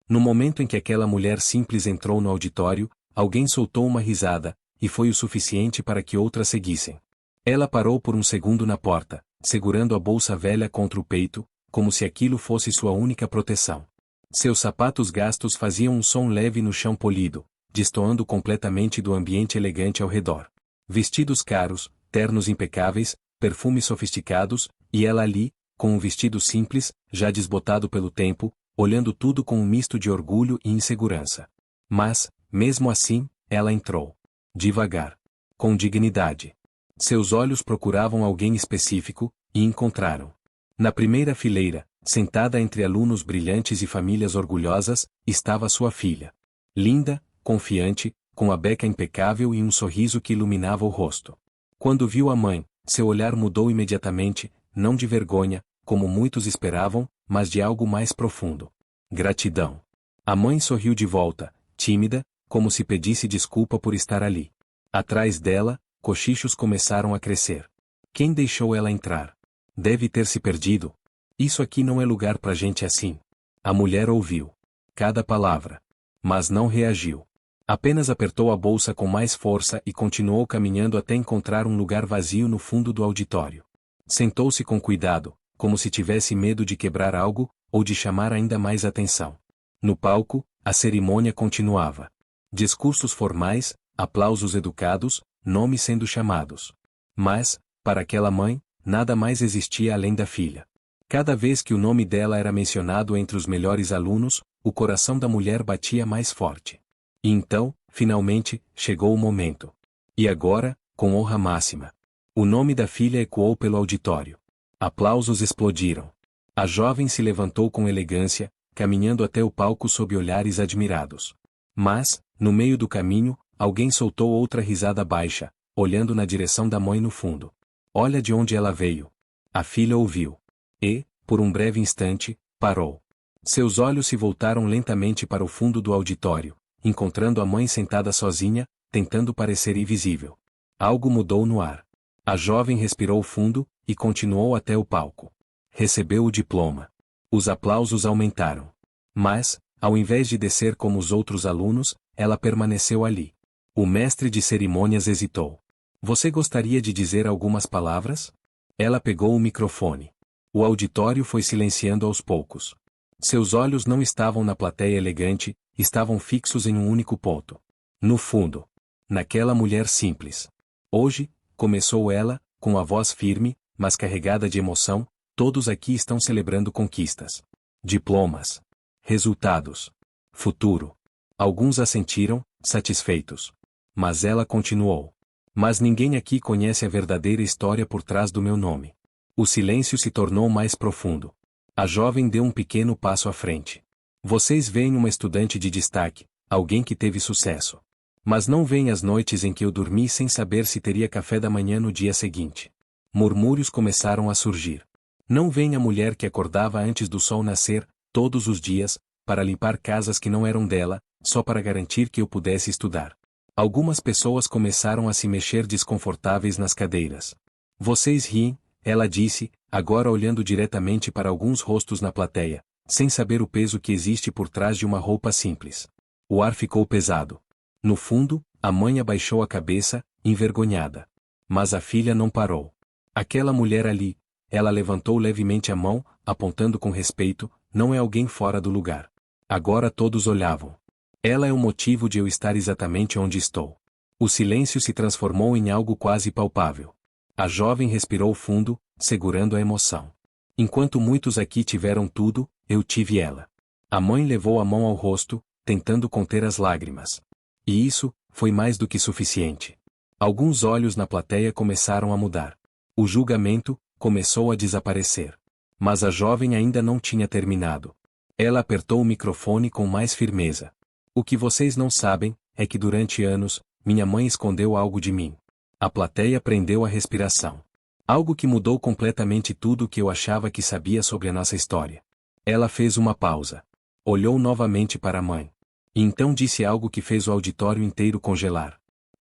No momento em que aquela mulher simples entrou no auditório, alguém soltou uma risada, e foi o suficiente para que outras seguissem. Ela parou por um segundo na porta, segurando a bolsa velha contra o peito, como se aquilo fosse sua única proteção. Seus sapatos gastos faziam um som leve no chão polido, destoando completamente do ambiente elegante ao redor. Vestidos caros, ternos impecáveis, perfumes sofisticados, e ela ali, com um vestido simples, já desbotado pelo tempo, olhando tudo com um misto de orgulho e insegurança. Mas, mesmo assim, ela entrou. Devagar. Com dignidade. Seus olhos procuravam alguém específico, e encontraram. Na primeira fileira, sentada entre alunos brilhantes e famílias orgulhosas, estava sua filha. Linda, confiante, com a beca impecável e um sorriso que iluminava o rosto. Quando viu a mãe, seu olhar mudou imediatamente, não de vergonha, como muitos esperavam, mas de algo mais profundo. Gratidão. A mãe sorriu de volta, tímida, como se pedisse desculpa por estar ali. Atrás dela, cochichos começaram a crescer. Quem deixou ela entrar? Deve ter se perdido. Isso aqui não é lugar pra gente assim. A mulher ouviu cada palavra, mas não reagiu. Apenas apertou a bolsa com mais força e continuou caminhando até encontrar um lugar vazio no fundo do auditório. Sentou-se com cuidado, como se tivesse medo de quebrar algo, ou de chamar ainda mais atenção. No palco, a cerimônia continuava. Discursos formais, aplausos educados, nomes sendo chamados. Mas, para aquela mãe, nada mais existia além da filha. Cada vez que o nome dela era mencionado entre os melhores alunos, o coração da mulher batia mais forte. E então, finalmente, chegou o momento. E agora, com honra máxima. O nome da filha ecoou pelo auditório. Aplausos explodiram. A jovem se levantou com elegância, caminhando até o palco sob olhares admirados. Mas, no meio do caminho, alguém soltou outra risada baixa, olhando na direção da mãe no fundo. Olha de onde ela veio. A filha ouviu. E, por um breve instante, parou. Seus olhos se voltaram lentamente para o fundo do auditório, encontrando a mãe sentada sozinha, tentando parecer invisível. Algo mudou no ar. A jovem respirou fundo, e continuou até o palco. Recebeu o diploma. Os aplausos aumentaram. Mas, ao invés de descer como os outros alunos, ela permaneceu ali. O mestre de cerimônias hesitou. Você gostaria de dizer algumas palavras? Ela pegou o microfone. O auditório foi silenciando aos poucos. Seus olhos não estavam na plateia elegante, estavam fixos em um único ponto. No fundo. Naquela mulher simples. Hoje, começou ela, com a voz firme, mas carregada de emoção, todos aqui estão celebrando conquistas. Diplomas. Resultados. Futuro. Alguns assentiram, satisfeitos. Mas ela continuou. Mas ninguém aqui conhece a verdadeira história por trás do meu nome. O silêncio se tornou mais profundo. A jovem deu um pequeno passo à frente. Vocês veem uma estudante de destaque, alguém que teve sucesso. Mas não veem as noites em que eu dormi sem saber se teria café da manhã no dia seguinte. Murmúrios começaram a surgir. Não veem a mulher que acordava antes do sol nascer, todos os dias, para limpar casas que não eram dela, só para garantir que eu pudesse estudar. Algumas pessoas começaram a se mexer desconfortáveis nas cadeiras. Vocês riem, ela disse, agora olhando diretamente para alguns rostos na plateia, sem saber o peso que existe por trás de uma roupa simples. O ar ficou pesado. No fundo, a mãe abaixou a cabeça, envergonhada. Mas a filha não parou. Aquela mulher ali, ela levantou levemente a mão, apontando com respeito, não é alguém fora do lugar. Agora todos olhavam. Ela é o motivo de eu estar exatamente onde estou. O silêncio se transformou em algo quase palpável. A jovem respirou fundo, segurando a emoção. Enquanto muitos aqui tiveram tudo, eu tive ela. A mãe levou a mão ao rosto, tentando conter as lágrimas. E isso, foi mais do que suficiente. Alguns olhos na plateia começaram a mudar. O julgamento começou a desaparecer. Mas a jovem ainda não tinha terminado. Ela apertou o microfone com mais firmeza. O que vocês não sabem, é que durante anos, minha mãe escondeu algo de mim. A plateia prendeu a respiração. Algo que mudou completamente tudo o que eu achava que sabia sobre a nossa história. Ela fez uma pausa. Olhou novamente para a mãe. E então disse algo que fez o auditório inteiro congelar.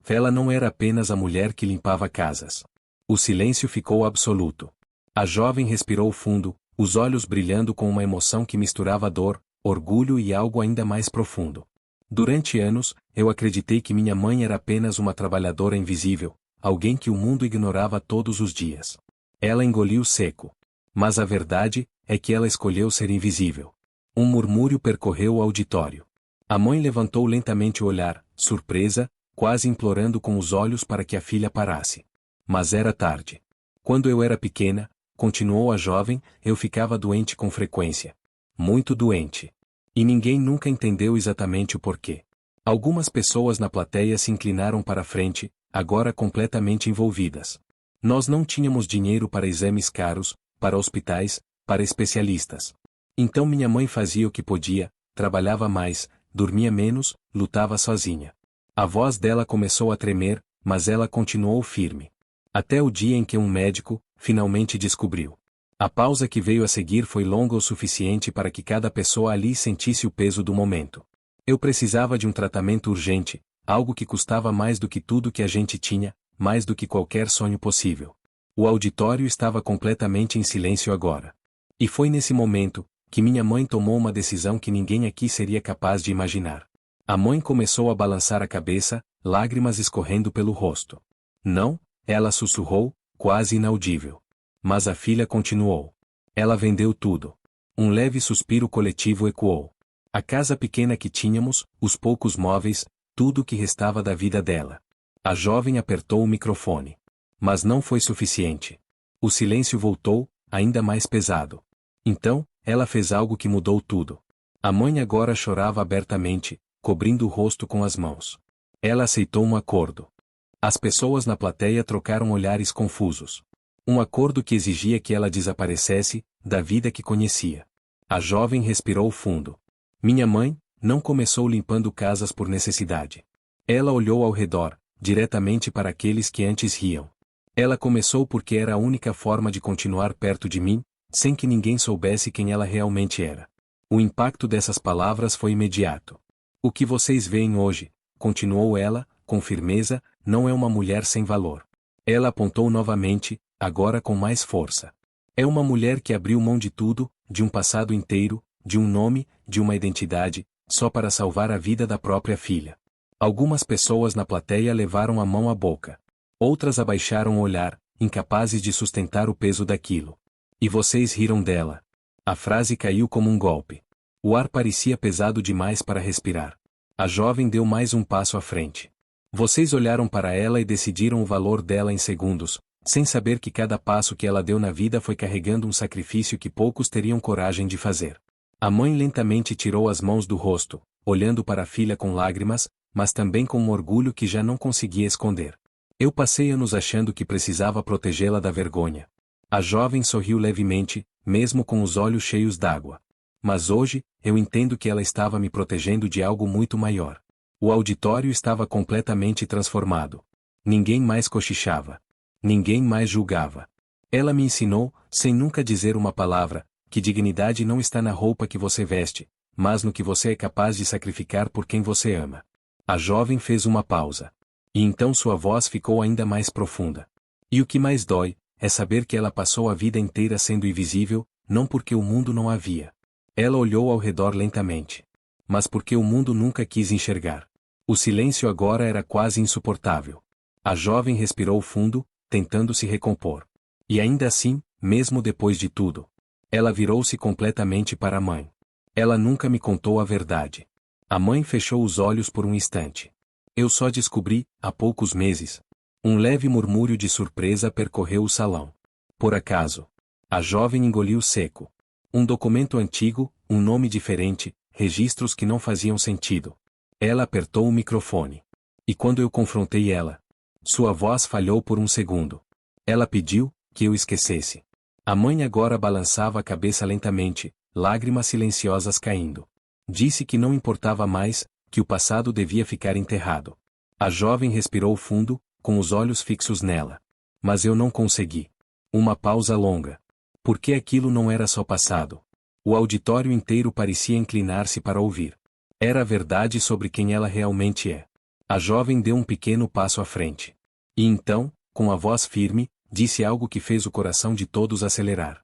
Ela não era apenas a mulher que limpava casas. O silêncio ficou absoluto. A jovem respirou fundo, os olhos brilhando com uma emoção que misturava dor, orgulho e algo ainda mais profundo. Durante anos, eu acreditei que minha mãe era apenas uma trabalhadora invisível, alguém que o mundo ignorava todos os dias. Ela engoliu seco. Mas a verdade é que ela escolheu ser invisível. Um murmúrio percorreu o auditório. A mãe levantou lentamente o olhar, surpresa, quase implorando com os olhos para que a filha parasse. Mas era tarde. Quando eu era pequena, continuou a jovem, eu ficava doente com frequência. Muito doente. E ninguém nunca entendeu exatamente o porquê. Algumas pessoas na plateia se inclinaram para a frente, agora completamente envolvidas. Nós não tínhamos dinheiro para exames caros, para hospitais, para especialistas. Então minha mãe fazia o que podia, trabalhava mais, dormia menos, lutava sozinha. A voz dela começou a tremer, mas ela continuou firme. Até o dia em que um médico, finalmente descobriu. A pausa que veio a seguir foi longa o suficiente para que cada pessoa ali sentisse o peso do momento. Eu precisava de um tratamento urgente, algo que custava mais do que tudo que a gente tinha, mais do que qualquer sonho possível. O auditório estava completamente em silêncio agora. E foi nesse momento que minha mãe tomou uma decisão que ninguém aqui seria capaz de imaginar. A mãe começou a balançar a cabeça, lágrimas escorrendo pelo rosto. Não, ela sussurrou, quase inaudível. Mas a filha continuou. Ela vendeu tudo. Um leve suspiro coletivo ecoou. A casa pequena que tínhamos, os poucos móveis, tudo o que restava da vida dela. A jovem apertou o microfone. Mas não foi suficiente. O silêncio voltou, ainda mais pesado. Então, ela fez algo que mudou tudo. A mãe agora chorava abertamente, cobrindo o rosto com as mãos. Ela aceitou um acordo. As pessoas na plateia trocaram olhares confusos. Um acordo que exigia que ela desaparecesse, da vida que conhecia. A jovem respirou fundo. Minha mãe, não começou limpando casas por necessidade. Ela olhou ao redor, diretamente para aqueles que antes riam. Ela começou porque era a única forma de continuar perto de mim, sem que ninguém soubesse quem ela realmente era. O impacto dessas palavras foi imediato. O que vocês veem hoje, continuou ela, com firmeza, não é uma mulher sem valor. Ela apontou novamente, agora com mais força. É uma mulher que abriu mão de tudo, de um passado inteiro, de um nome, de uma identidade, só para salvar a vida da própria filha. Algumas pessoas na plateia levaram a mão à boca. Outras abaixaram o olhar, incapazes de sustentar o peso daquilo. E vocês riram dela. A frase caiu como um golpe. O ar parecia pesado demais para respirar. A jovem deu mais um passo à frente. Vocês olharam para ela e decidiram o valor dela em segundos, sem saber que cada passo que ela deu na vida foi carregando um sacrifício que poucos teriam coragem de fazer. A mãe lentamente tirou as mãos do rosto, olhando para a filha com lágrimas, mas também com um orgulho que já não conseguia esconder. Eu passei anos achando que precisava protegê-la da vergonha. A jovem sorriu levemente, mesmo com os olhos cheios d'água. Mas hoje, eu entendo que ela estava me protegendo de algo muito maior. O auditório estava completamente transformado. Ninguém mais cochichava. Ninguém mais julgava. Ela me ensinou, sem nunca dizer uma palavra, que dignidade não está na roupa que você veste, mas no que você é capaz de sacrificar por quem você ama. A jovem fez uma pausa. E então sua voz ficou ainda mais profunda. E o que mais dói, é saber que ela passou a vida inteira sendo invisível, não porque o mundo não a via. Ela olhou ao redor lentamente. Mas porque o mundo nunca quis enxergar. O silêncio agora era quase insuportável. A jovem respirou fundo, tentando se recompor. E ainda assim, mesmo depois de tudo, ela virou-se completamente para a mãe. Ela nunca me contou a verdade. A mãe fechou os olhos por um instante. Eu só descobri, há poucos meses. Um leve murmúrio de surpresa percorreu o salão. Por acaso? A jovem engoliu seco. Um documento antigo, um nome diferente, registros que não faziam sentido. Ela apertou o microfone. E quando eu confrontei ela, sua voz falhou por um segundo. Ela pediu que eu esquecesse. A mãe agora balançava a cabeça lentamente, lágrimas silenciosas caindo. Disse que não importava mais, que o passado devia ficar enterrado. A jovem respirou fundo, com os olhos fixos nela. Mas eu não consegui. Uma pausa longa. Porque aquilo não era só passado. O auditório inteiro parecia inclinar-se para ouvir. Era a verdade sobre quem ela realmente é. A jovem deu um pequeno passo à frente. E então, com a voz firme, disse algo que fez o coração de todos acelerar.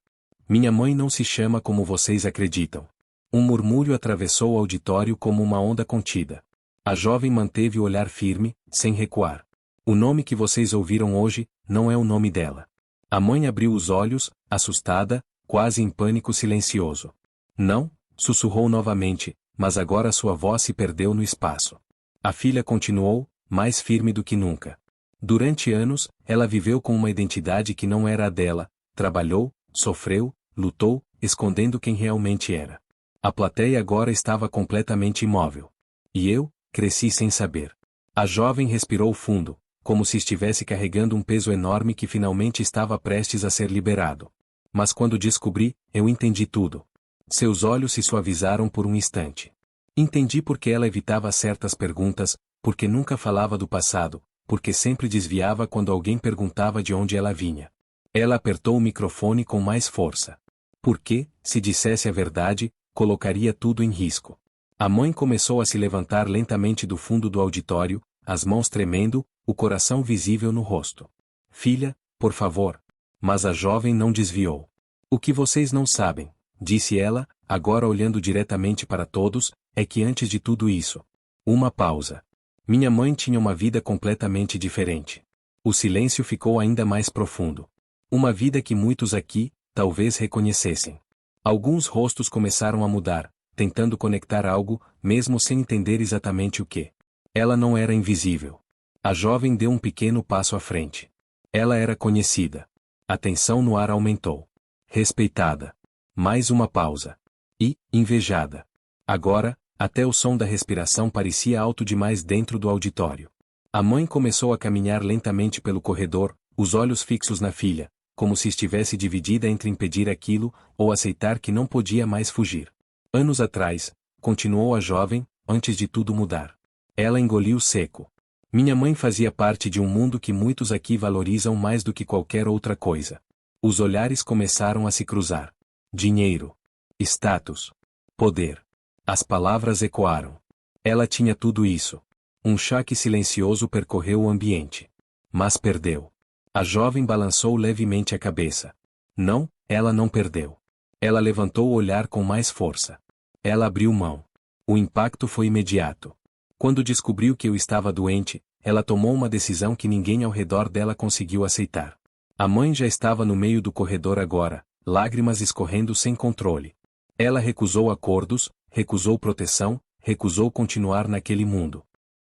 Minha mãe não se chama como vocês acreditam. Um murmúrio atravessou o auditório como uma onda contida. A jovem manteve o olhar firme, sem recuar. O nome que vocês ouviram hoje, não é o nome dela. A mãe abriu os olhos, assustada, quase em pânico silencioso. Não, sussurrou novamente, mas agora sua voz se perdeu no espaço. A filha continuou, mais firme do que nunca. Durante anos, ela viveu com uma identidade que não era a dela, trabalhou, sofreu, lutou, escondendo quem realmente era. A plateia agora estava completamente imóvel. E eu, cresci sem saber. A jovem respirou fundo, como se estivesse carregando um peso enorme que finalmente estava prestes a ser liberado. Mas quando descobri, eu entendi tudo. Seus olhos se suavizaram por um instante. Entendi por que ela evitava certas perguntas, porque nunca falava do passado, porque sempre desviava quando alguém perguntava de onde ela vinha. Ela apertou o microfone com mais força. Porque, se dissesse a verdade, colocaria tudo em risco. A mãe começou a se levantar lentamente do fundo do auditório, as mãos tremendo, o coração visível no rosto. Filha, por favor. Mas a jovem não desviou. O que vocês não sabem, disse ela, agora olhando diretamente para todos, é que antes de tudo isso. Uma pausa. Minha mãe tinha uma vida completamente diferente. O silêncio ficou ainda mais profundo. Uma vida que muitos aqui, talvez reconhecessem. Alguns rostos começaram a mudar, tentando conectar algo, mesmo sem entender exatamente o que. Ela não era invisível. A jovem deu um pequeno passo à frente. Ela era conhecida. A tensão no ar aumentou. Respeitada. Mais uma pausa. E, invejada. Agora, até o som da respiração parecia alto demais dentro do auditório. A mãe começou a caminhar lentamente pelo corredor, os olhos fixos na filha, como se estivesse dividida entre impedir aquilo, ou aceitar que não podia mais fugir. Anos atrás, continuou a jovem, antes de tudo mudar. Ela engoliu seco. Minha mãe fazia parte de um mundo que muitos aqui valorizam mais do que qualquer outra coisa. Os olhares começaram a se cruzar. Dinheiro. Status. Poder. As palavras ecoaram. Ela tinha tudo isso. Um choque silencioso percorreu o ambiente. Mas perdeu. A jovem balançou levemente a cabeça. Não, ela não perdeu. Ela levantou o olhar com mais força. Ela abriu mão. O impacto foi imediato. Quando descobriu que eu estava doente, ela tomou uma decisão que ninguém ao redor dela conseguiu aceitar. A mãe já estava no meio do corredor agora, lágrimas escorrendo sem controle. Ela recusou acordos, recusou proteção, recusou continuar naquele mundo.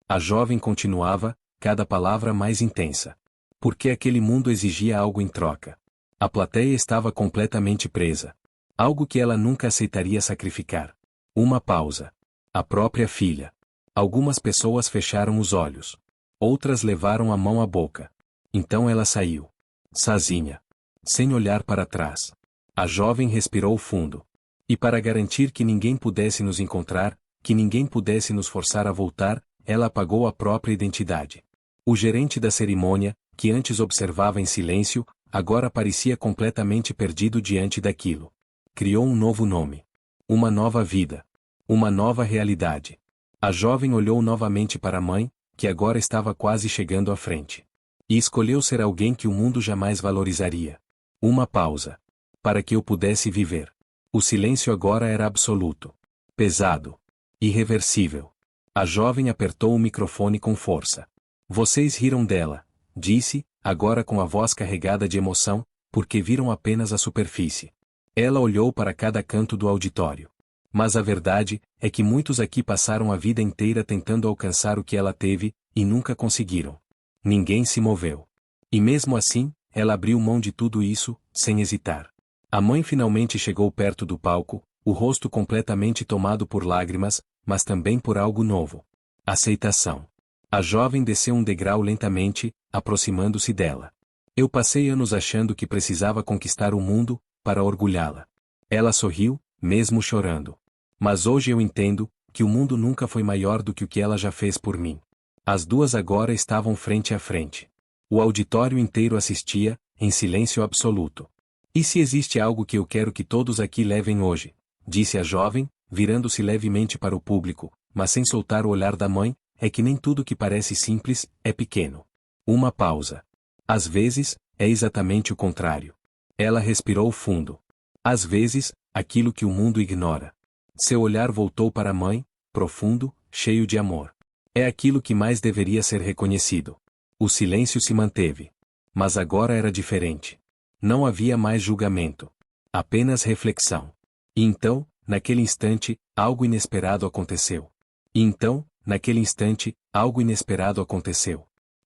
A jovem continuava, cada palavra mais intensa. Porque aquele mundo exigia algo em troca. A plateia estava completamente presa. Algo que ela nunca aceitaria sacrificar. Uma pausa. A própria filha. Algumas pessoas fecharam os olhos. Outras levaram a mão à boca. Então ela saiu. Sozinha. Sem olhar para trás. A jovem respirou fundo. E para garantir que ninguém pudesse nos encontrar, que ninguém pudesse nos forçar a voltar, ela apagou a própria identidade. O gerente da cerimônia, que antes observava em silêncio, agora parecia completamente perdido diante daquilo. Criou um novo nome. Uma nova vida. Uma nova realidade. A jovem olhou novamente para a mãe, que agora estava quase chegando à frente. E escolheu ser alguém que o mundo jamais valorizaria. Uma pausa. Para que eu pudesse viver. O silêncio agora era absoluto. Pesado. Irreversível. A jovem apertou o microfone com força. Vocês riram dela, disse, agora com a voz carregada de emoção, porque viram apenas a superfície. Ela olhou para cada canto do auditório. Mas a verdade é que muitos aqui passaram a vida inteira tentando alcançar o que ela teve, e nunca conseguiram. Ninguém se moveu. E mesmo assim, ela abriu mão de tudo isso, sem hesitar. A mãe finalmente chegou perto do palco, o rosto completamente tomado por lágrimas, mas também por algo novo. Aceitação. A jovem desceu um degrau lentamente, aproximando-se dela. Eu passei anos achando que precisava conquistar o mundo, para orgulhá-la. Ela sorriu, mesmo chorando. Mas hoje eu entendo, que o mundo nunca foi maior do que o que ela já fez por mim. As duas agora estavam frente a frente. O auditório inteiro assistia, em silêncio absoluto. E se existe algo que eu quero que todos aqui levem hoje? Disse a jovem, virando-se levemente para o público, mas sem soltar o olhar da mãe, é que nem tudo que parece simples, é pequeno. Uma pausa. Às vezes, é exatamente o contrário. Ela respirou fundo. Às vezes, aquilo que o mundo ignora. Seu olhar voltou para a mãe, profundo, cheio de amor. É aquilo que mais deveria ser reconhecido. O silêncio se manteve. Mas agora era diferente. Não havia mais julgamento. Apenas reflexão. E então, naquele instante, algo inesperado aconteceu.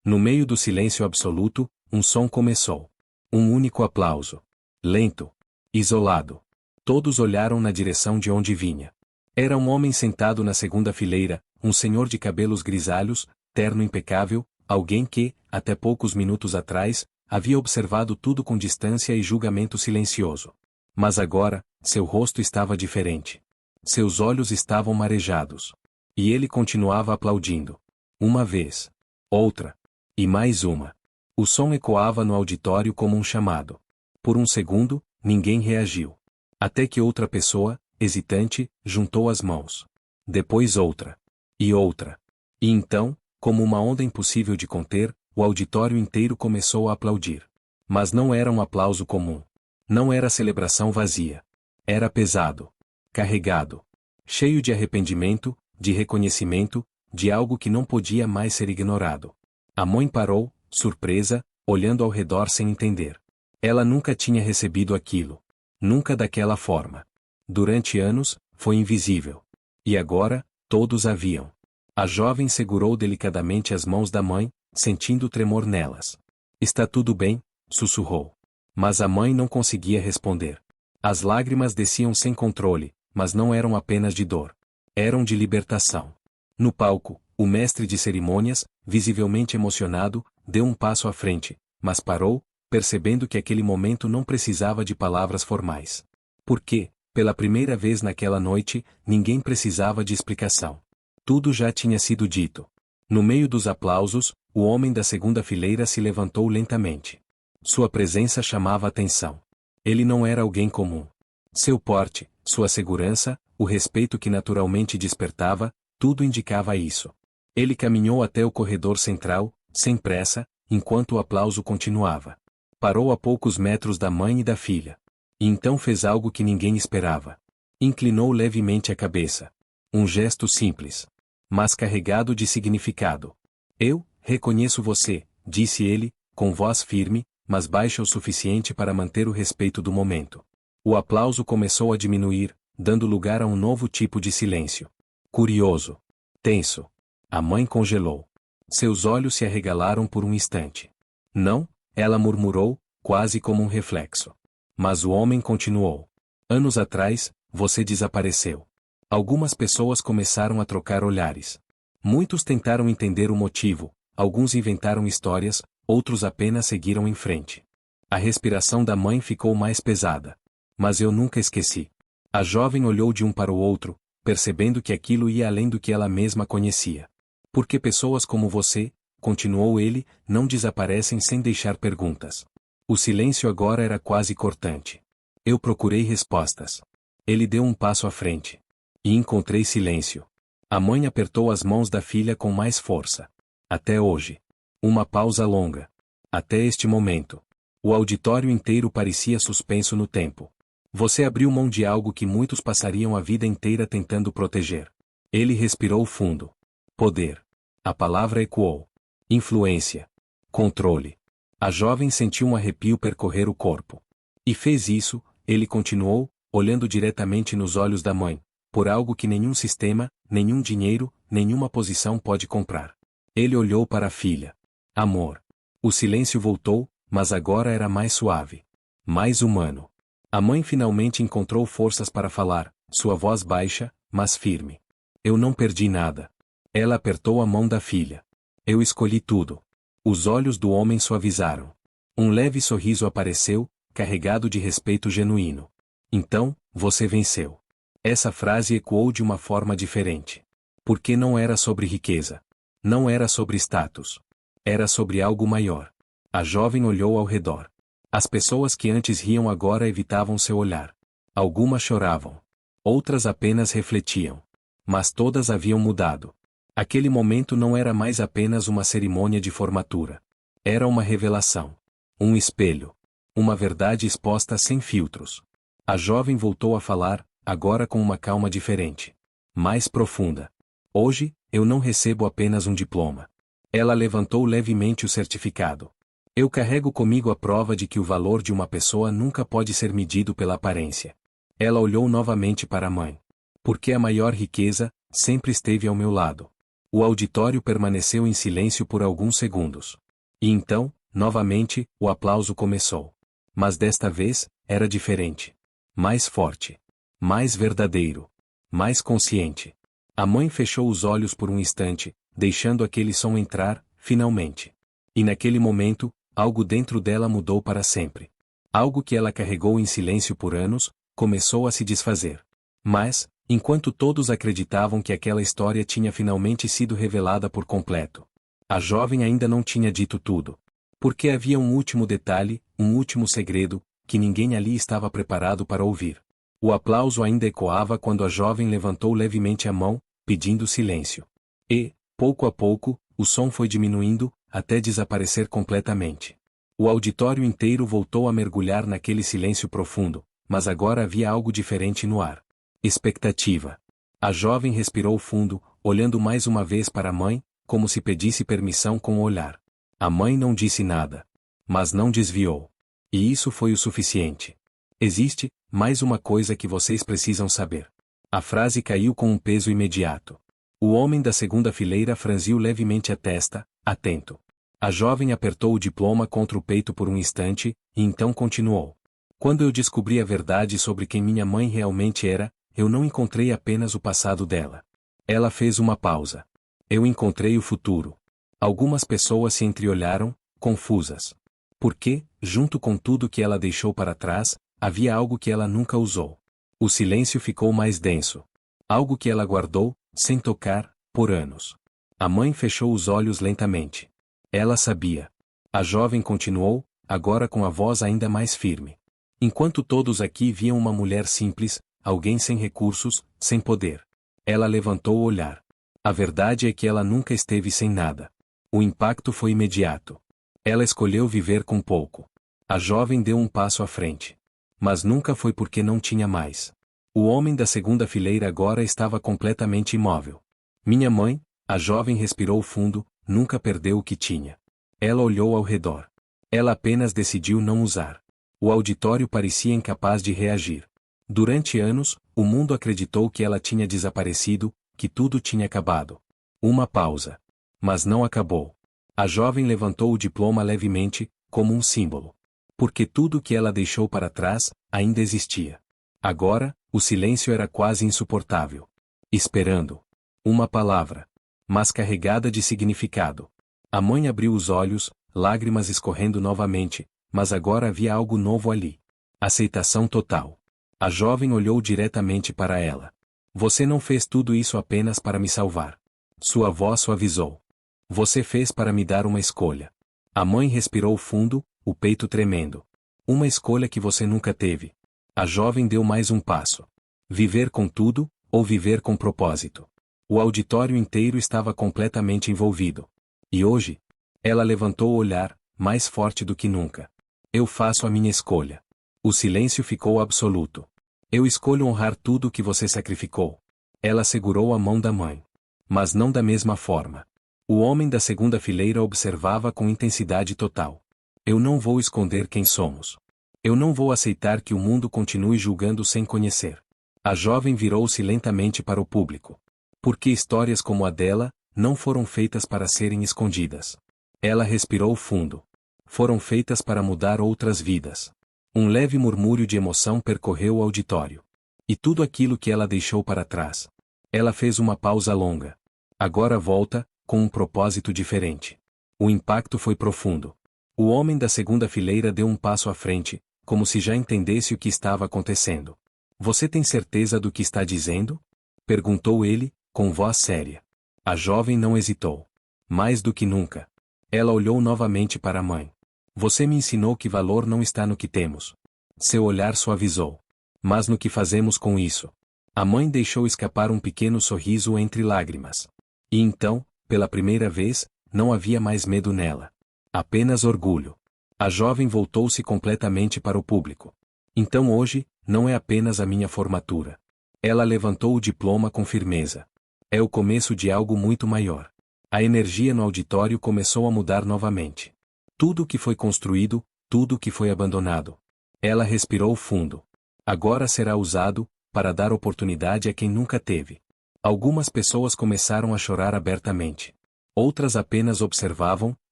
No meio do silêncio absoluto, um som começou. Um único aplauso. Lento. Isolado. Todos olharam na direção de onde vinha. Era um homem sentado na segunda fileira, um senhor de cabelos grisalhos, terno impecável, alguém que, até poucos minutos atrás, havia observado tudo com distância e julgamento silencioso. Mas agora, seu rosto estava diferente. Seus olhos estavam marejados. E ele continuava aplaudindo. Uma vez. Outra. E mais uma. O som ecoava no auditório como um chamado. Por um segundo, ninguém reagiu. Até que outra pessoa, hesitante, juntou as mãos. Depois outra. E outra. E então, como uma onda impossível de conter, o auditório inteiro começou a aplaudir. Mas não era um aplauso comum. Não era celebração vazia. Era pesado. Carregado. Cheio de arrependimento, de reconhecimento, de algo que não podia mais ser ignorado. A mãe parou, surpresa, olhando ao redor sem entender. Ela nunca tinha recebido aquilo. Nunca daquela forma. Durante anos, foi invisível. E agora, todos a viam. A jovem segurou delicadamente as mãos da mãe, sentindo tremor nelas. Está tudo bem? Sussurrou. Mas a mãe não conseguia responder. As lágrimas desciam sem controle, mas não eram apenas de dor. Eram de libertação. No palco, o mestre de cerimônias, visivelmente emocionado, deu um passo à frente, mas parou, percebendo que aquele momento não precisava de palavras formais. Porque, pela primeira vez naquela noite, ninguém precisava de explicação. Tudo já tinha sido dito. No meio dos aplausos, o homem da segunda fileira se levantou lentamente. Sua presença chamava atenção. Ele não era alguém comum. Seu porte, sua segurança, o respeito que naturalmente despertava, tudo indicava isso. Ele caminhou até o corredor central, sem pressa, enquanto o aplauso continuava. Parou a poucos metros da mãe e da filha. E então fez algo que ninguém esperava. Inclinou levemente a cabeça. Um gesto simples, mas carregado de significado. Eu reconheço você, disse ele, com voz firme, mas baixa o suficiente para manter o respeito do momento. O aplauso começou a diminuir, dando lugar a um novo tipo de silêncio. Curioso. Tenso. A mãe congelou. Seus olhos se arregalaram por um instante. Não, ela murmurou, quase como um reflexo. Mas o homem continuou. Anos atrás, você desapareceu. Algumas pessoas começaram a trocar olhares. Muitos tentaram entender o motivo, alguns inventaram histórias, outros apenas seguiram em frente. A respiração da mãe ficou mais pesada. Mas eu nunca esqueci. A jovem olhou de um para o outro, percebendo que aquilo ia além do que ela mesma conhecia. Porque pessoas como você, continuou ele, não desaparecem sem deixar perguntas. O silêncio agora era quase cortante. Eu procurei respostas. Ele deu um passo à frente. E encontrei silêncio. A mãe apertou as mãos da filha com mais força. Até hoje. Uma pausa longa. Até este momento. O auditório inteiro parecia suspenso no tempo. Você abriu mão de algo que muitos passariam a vida inteira tentando proteger. Ele respirou fundo. Poder. A palavra ecoou. Influência. Controle. A jovem sentiu um arrepio percorrer o corpo. E fez isso, ele continuou, olhando diretamente nos olhos da mãe, por algo que nenhum sistema, nenhum dinheiro, nenhuma posição pode comprar. Ele olhou para a filha. Amor. O silêncio voltou, mas agora era mais suave. Mais humano. A mãe finalmente encontrou forças para falar, sua voz baixa, mas firme. Eu não perdi nada. Ela apertou a mão da filha. Eu escolhi tudo. Os olhos do homem suavizaram. Um leve sorriso apareceu, carregado de respeito genuíno. Então, você venceu. Essa frase ecoou de uma forma diferente. Porque não era sobre riqueza. Não era sobre status. Era sobre algo maior. A jovem olhou ao redor. As pessoas que antes riam agora evitavam seu olhar. Algumas choravam. Outras apenas refletiam. Mas todas haviam mudado. Aquele momento não era mais apenas uma cerimônia de formatura. Era uma revelação. Um espelho. Uma verdade exposta sem filtros. A jovem voltou a falar, agora com uma calma diferente. Mais profunda. Hoje, eu não recebo apenas um diploma. Ela levantou levemente o certificado. Eu carrego comigo a prova de que o valor de uma pessoa nunca pode ser medido pela aparência. Ela olhou novamente para a mãe. Porque a maior riqueza sempre esteve ao meu lado. O auditório permaneceu em silêncio por alguns segundos. E então, novamente, o aplauso começou. Mas desta vez, era diferente. Mais forte. Mais verdadeiro. Mais consciente. A mãe fechou os olhos por um instante, deixando aquele som entrar, finalmente. E naquele momento, algo dentro dela mudou para sempre. Algo que ela carregou em silêncio por anos, começou a se desfazer. Mas, enquanto todos acreditavam que aquela história tinha finalmente sido revelada por completo, a jovem ainda não tinha dito tudo. Porque havia um último detalhe, um último segredo, que ninguém ali estava preparado para ouvir. O aplauso ainda ecoava quando a jovem levantou levemente a mão, pedindo silêncio. E, pouco a pouco, o som foi diminuindo, até desaparecer completamente. O auditório inteiro voltou a mergulhar naquele silêncio profundo, mas agora havia algo diferente no ar. Expectativa. A jovem respirou fundo, olhando mais uma vez para a mãe, como se pedisse permissão com o olhar. A mãe não disse nada. Mas não desviou. E isso foi o suficiente. Existe mais uma coisa que vocês precisam saber. A frase caiu com um peso imediato. O homem da segunda fileira franziu levemente a testa, atento. A jovem apertou o diploma contra o peito por um instante, e então continuou. Quando eu descobri a verdade sobre quem minha mãe realmente era, eu não encontrei apenas o passado dela. Ela fez uma pausa. Eu encontrei o futuro. Algumas pessoas se entreolharam, confusas. Porque, junto com tudo que ela deixou para trás, havia algo que ela nunca usou. O silêncio ficou mais denso. Algo que ela guardou, sem tocar, por anos. A mãe fechou os olhos lentamente. Ela sabia. A jovem continuou, agora com a voz ainda mais firme. Enquanto todos aqui viam uma mulher simples, alguém sem recursos, sem poder. Ela levantou o olhar. A verdade é que ela nunca esteve sem nada. O impacto foi imediato. Ela escolheu viver com pouco. A jovem deu um passo à frente. Mas nunca foi porque não tinha mais. O homem da segunda fileira agora estava completamente imóvel. Minha mãe, a jovem respirou fundo, nunca perdeu o que tinha. Ela olhou ao redor. Ela apenas decidiu não usar. O auditório parecia incapaz de reagir. Durante anos, o mundo acreditou que ela tinha desaparecido, que tudo tinha acabado. Uma pausa. Mas não acabou. A jovem levantou o diploma levemente, como um símbolo. Porque tudo que ela deixou para trás, ainda existia. Agora, o silêncio era quase insuportável. Esperando. Uma palavra. Mas carregada de significado. A mãe abriu os olhos, lágrimas escorrendo novamente, mas agora havia algo novo ali. Aceitação total. A jovem olhou diretamente para ela. Você não fez tudo isso apenas para me salvar. Sua voz suavizou. Você fez para me dar uma escolha. A mãe respirou fundo, o peito tremendo. Uma escolha que você nunca teve. A jovem deu mais um passo. Viver com tudo, ou viver com propósito. O auditório inteiro estava completamente envolvido. E hoje? Ela levantou o olhar, mais forte do que nunca. Eu faço a minha escolha. O silêncio ficou absoluto. Eu escolho honrar tudo o que você sacrificou. Ela segurou a mão da mãe. Mas não da mesma forma. O homem da segunda fileira observava com intensidade total. Eu não vou esconder quem somos. Eu não vou aceitar que o mundo continue julgando sem conhecer. A jovem virou-se lentamente para o público. Porque histórias como a dela, não foram feitas para serem escondidas. Ela respirou fundo. Foram feitas para mudar outras vidas. Um leve murmúrio de emoção percorreu o auditório. E tudo aquilo que ela deixou para trás. Ela fez uma pausa longa. Agora volta, com um propósito diferente. O impacto foi profundo. O homem da segunda fileira deu um passo à frente, como se já entendesse o que estava acontecendo. Você tem certeza do que está dizendo? Perguntou ele, com voz séria. A jovem não hesitou. Mais do que nunca. Ela olhou novamente para a mãe. Você me ensinou que valor não está no que temos. Seu olhar suavizou. Mas no que fazemos com isso. A mãe deixou escapar um pequeno sorriso entre lágrimas. E então, pela primeira vez, não havia mais medo nela. Apenas orgulho. A jovem voltou-se completamente para o público. Então hoje, não é apenas a minha formatura. Ela levantou o diploma com firmeza. É o começo de algo muito maior. A energia no auditório começou a mudar novamente. Tudo o que foi construído, tudo o que foi abandonado. Ela respirou fundo. Agora será usado, para dar oportunidade a quem nunca teve. Algumas pessoas começaram a chorar abertamente. Outras apenas observavam,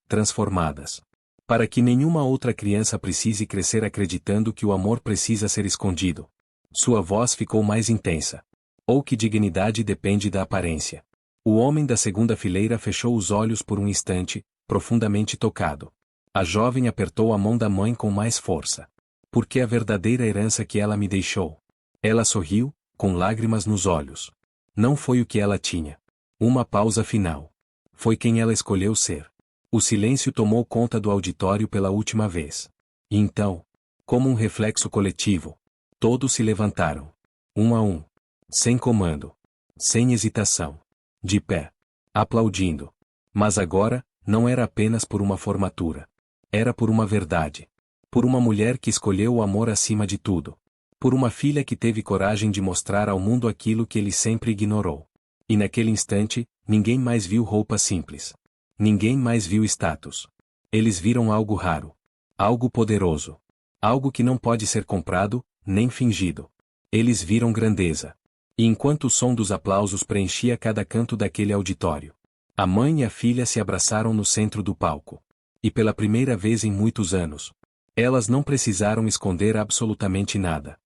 transformadas. Para que nenhuma outra criança precise crescer acreditando que o amor precisa ser escondido. Sua voz ficou mais intensa. Ou que dignidade depende da aparência. O homem da segunda fileira fechou os olhos por um instante, profundamente tocado. A jovem apertou a mão da mãe com mais força. Porque a verdadeira herança que ela me deixou. Ela sorriu, com lágrimas nos olhos. Não foi o que ela tinha. Uma pausa final. Foi quem ela escolheu ser. O silêncio tomou conta do auditório pela última vez. E então, como um reflexo coletivo, todos se levantaram. Um a um. Sem comando. Sem hesitação. De pé. Aplaudindo. Mas agora, não era apenas por uma formatura. Era por uma verdade. Por uma mulher que escolheu o amor acima de tudo. Por uma filha que teve coragem de mostrar ao mundo aquilo que ele sempre ignorou. E naquele instante, ninguém mais viu roupa simples. Ninguém mais viu status. Eles viram algo raro. Algo poderoso. Algo que não pode ser comprado, nem fingido. Eles viram grandeza. E enquanto o som dos aplausos preenchia cada canto daquele auditório, a mãe e a filha se abraçaram no centro do palco. E pela primeira vez em muitos anos, elas não precisaram esconder absolutamente nada.